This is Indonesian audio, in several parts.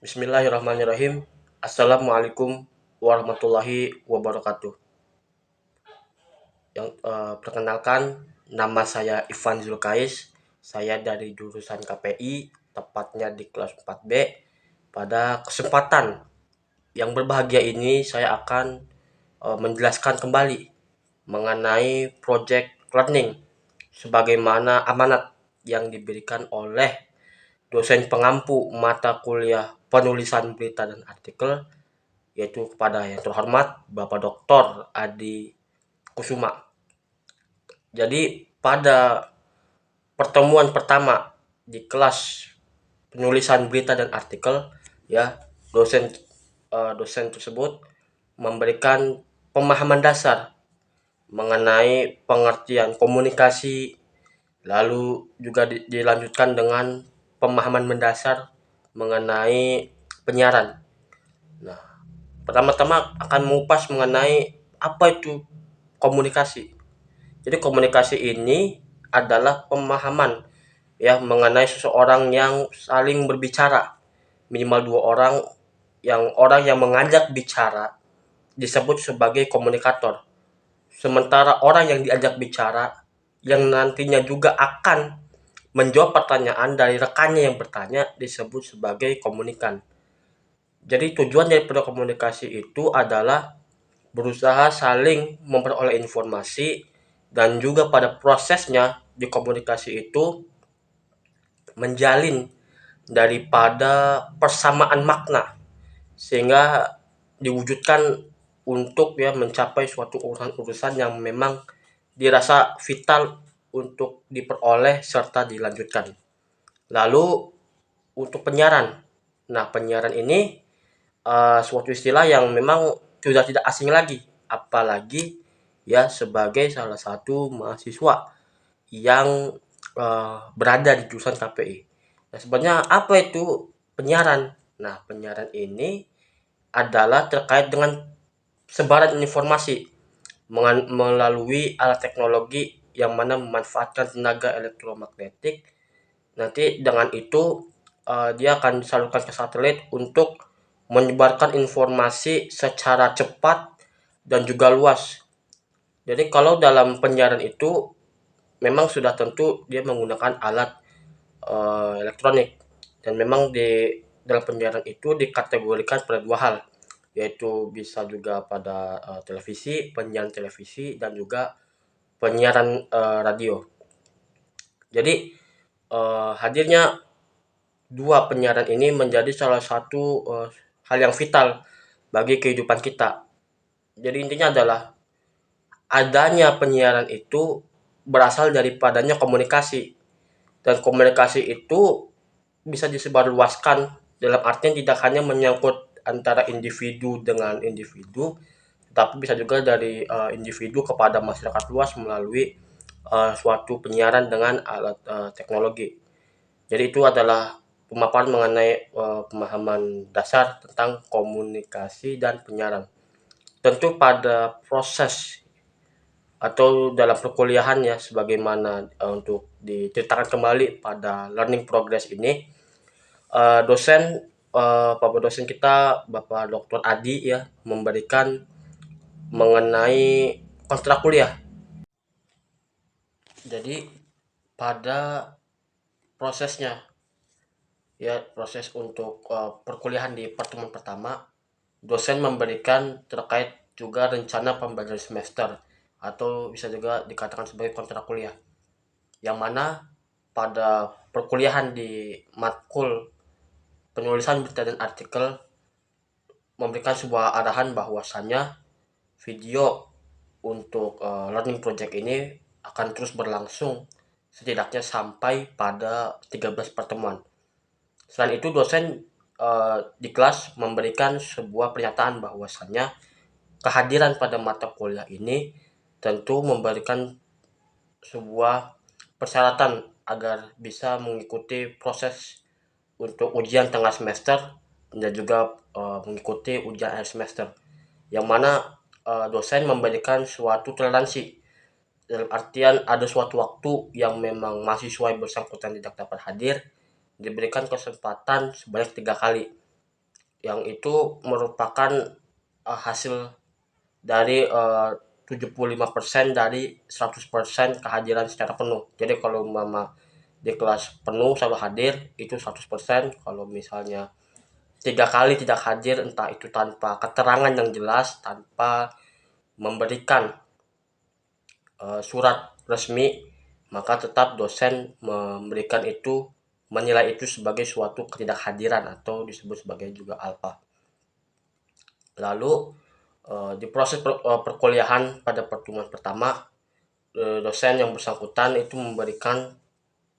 Bismillahirrahmanirrahim. Assalamualaikum warahmatullahi wabarakatuh. Perkenalkan, nama saya Ivan Zulkais. Saya dari jurusan KPI, tepatnya di kelas 4B. Pada kesempatan yang berbahagia ini, saya akan menjelaskan kembali mengenai project learning sebagaimana amanat yang diberikan oleh dosen pengampu mata kuliah penulisan berita dan artikel, yaitu kepada yang terhormat Bapak Dr. Adi Kusuma. Jadi pada pertemuan pertama di kelas penulisan berita dan artikel, ya, dosen tersebut memberikan pemahaman dasar mengenai pengertian komunikasi, lalu juga dilanjutkan dengan pemahaman mendasar mengenai penyiaran. Nah, pertama-tama akan mengupas mengenai apa itu komunikasi. Jadi komunikasi ini adalah pemahaman ya mengenai seseorang yang saling berbicara, minimal dua orang, yang mengajak bicara disebut sebagai komunikator. Sementara orang yang diajak bicara yang nantinya juga akan menjawab pertanyaan dari rekannya yang bertanya disebut sebagai komunikan. Jadi tujuan daripada komunikasi itu adalah berusaha saling memperoleh informasi, dan juga pada prosesnya di komunikasi itu menjalin daripada persamaan makna sehingga diwujudkan untuk ya mencapai suatu urusan-urusan yang memang dirasa vital untuk diperoleh serta dilanjutkan. Lalu untuk penyiaran. Nah, penyiaran ini suatu istilah yang memang sudah tidak asing lagi, apalagi ya sebagai salah satu mahasiswa yang berada di jurusan KPI. Nah, sebenarnya apa itu penyiaran? Nah, penyiaran ini adalah terkait dengan sebaran informasi melalui alat teknologi yang mana memanfaatkan tenaga elektromagnetik. Nanti dengan itu dia akan disalurkan ke satelit untuk menyebarkan informasi secara cepat dan juga luas. Jadi kalau dalam penyiaran itu memang sudah tentu dia menggunakan alat elektronik, dan memang di dalam penyiaran itu dikategorikan pada dua hal, yaitu bisa juga pada televisi, penyiaran televisi, dan juga penyiaran radio. Jadi hadirnya dua penyiaran ini menjadi salah satu hal yang vital bagi kehidupan kita. Jadi intinya adalah adanya penyiaran itu berasal daripadanya komunikasi, dan komunikasi itu bisa disebarluaskan dalam artian tidak hanya menyangkut antara individu dengan individu, tapi bisa juga dari individu kepada masyarakat luas melalui suatu penyiaran dengan alat teknologi. Jadi itu adalah pemaparan mengenai pemahaman dasar tentang komunikasi dan penyiaran. Tentu pada proses atau dalam perkuliahan ya, sebagaimana untuk diceritakan kembali pada learning progress ini, dosen Bapak dosen kita Bapak Dr. Adi ya memberikan mengenai kontrak kuliah. Jadi pada prosesnya ya, proses untuk perkuliahan di pertemuan pertama, dosen memberikan terkait juga rencana pembelajaran semester atau bisa juga dikatakan sebagai kontrak kuliah, yang mana pada perkuliahan di matkul penulisan berita dan artikel memberikan sebuah arahan bahwasannya video untuk learning project ini akan terus berlangsung setidaknya sampai pada 13 pertemuan. Selain itu, dosen di kelas memberikan sebuah pernyataan bahwasannya kehadiran pada mata kuliah ini tentu memberikan sebuah persyaratan agar bisa mengikuti proses untuk ujian tengah semester dan juga mengikuti ujian akhir semester, yang mana dosen memberikan suatu toleransi dalam artian ada suatu waktu yang memang mahasiswa yang bersangkutan tidak dapat hadir, diberikan kesempatan sebanyak 3 kali. yang itu merupakan hasil dari 75% dari 100% kehadiran secara penuh. Jadi kalau mama di kelas penuh selalu hadir itu 100%. Kalau misalnya 3 kali tidak hadir, entah itu tanpa keterangan yang jelas, tanpa memberikan surat resmi, maka tetap dosen memberikan itu, menilai itu sebagai suatu ketidakhadiran atau disebut sebagai juga alfa. Lalu di proses perkuliahan pada pertemuan pertama, dosen yang bersangkutan itu memberikan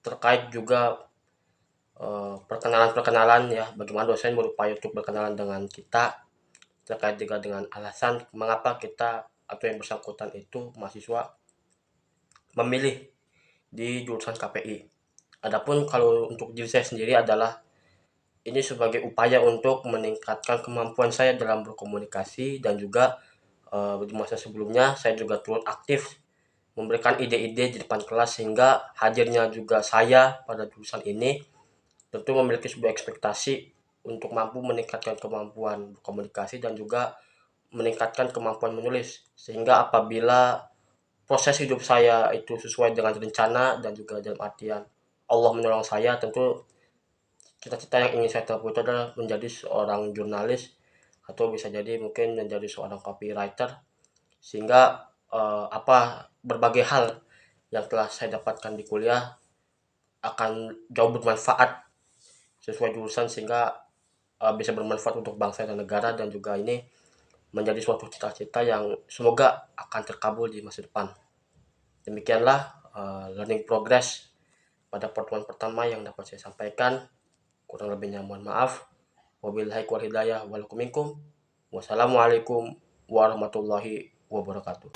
terkait juga perkenalan-perkenalan ya, bagaimana dosen berupaya untuk berkenalan dengan kita terkait juga dengan alasan mengapa kita atau yang bersangkutan itu mahasiswa memilih di jurusan KPI. Adapun kalau untuk diri saya sendiri adalah ini sebagai upaya untuk meningkatkan kemampuan saya dalam berkomunikasi, dan juga di masa sebelumnya saya juga turut aktif memberikan ide-ide di depan kelas, sehingga hadirnya juga saya pada jurusan ini tentu memiliki sebuah ekspektasi untuk mampu meningkatkan kemampuan berkomunikasi dan juga meningkatkan kemampuan menulis, sehingga apabila proses hidup saya itu sesuai dengan rencana dan juga dalam artian Allah menolong saya, tentu cita-cita yang ingin saya tempuh itu adalah menjadi seorang jurnalis atau bisa jadi mungkin menjadi seorang copywriter, sehingga apa berbagai hal yang telah saya dapatkan di kuliah akan jauh bermanfaat sesuai jurusan, sehingga bisa bermanfaat untuk bangsa dan negara, dan juga ini menjadi suatu cita-cita yang semoga akan terkabul di masa depan. Demikianlah learning progress pada pertemuan pertama yang dapat saya sampaikan. Kurang lebihnya mohon maaf. Wabillahi wal hidayah wal minkum. Wassalamualaikum warahmatullahi wabarakatuh.